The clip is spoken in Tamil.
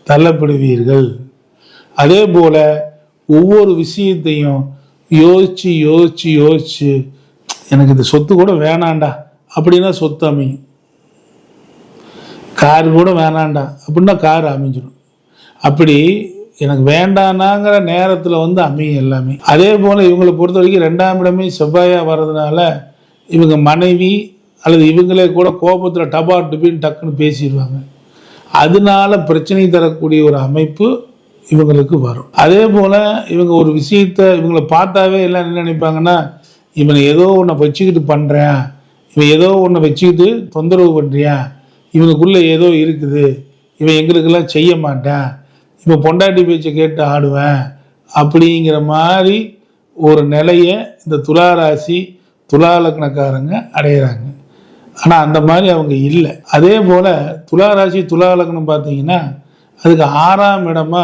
தள்ளப்படுவீர்கள். அதே போல் ஒவ்வொரு விஷயத்தையும் யோசித்து யோசித்து யோசித்து எனக்கு இந்த சொத்து கூட வேணாண்டா அப்படின்னா சொத்து அமையும். கார் கூட வேணாண்டா அப்படின்னா கார் அமைஞ்சிடும். அப்படி எனக்கு வேண்டானாங்கிற நேரத்தில் அமையும் எல்லாமே. அதே போல் இவங்களை பொறுத்த வரைக்கும் 2ஆம் இடமே செவ்வாயாக வர்றதுனால இவங்க மனைவி அல்லது இவங்களே கூட கோபத்தில் டபான்னு டக்குன்னு பேசிடுவாங்க. அதனால பிரச்சனை தரக்கூடிய ஒரு அமைப்பு இவங்களுக்கு வரும். அதே போல் இவங்க ஒரு விஷயத்தை இவங்களை பார்த்தாவே எல்லாம் என்ன நினைப்பாங்கன்னா, இவனை ஏதோ ஒன்றை வச்சுக்கிட்டு பண்ணுறேன், இவன் ஏதோ ஒன்றை வச்சுக்கிட்டு தொந்தரவு பண்ணுறியான், இவனுக்குள்ளே ஏதோ இருக்குது, இவன் எங்களுக்கெல்லாம் செய்ய மாட்டேன், இப்போ பொண்டாட்டி பேச்சை கேட்டு ஆடுவேன் அப்படிங்கிற மாதிரி ஒரு நிலையை இந்த துளாராசி துலா லக்னக்காரங்க அடையிறாங்க. ஆனால் அந்த மாதிரி அவங்க இல்லை. அதே போல் துளாராசி துலா லக்னம் பார்த்தீங்கன்னா அதுக்கு 6ஆம் இடமா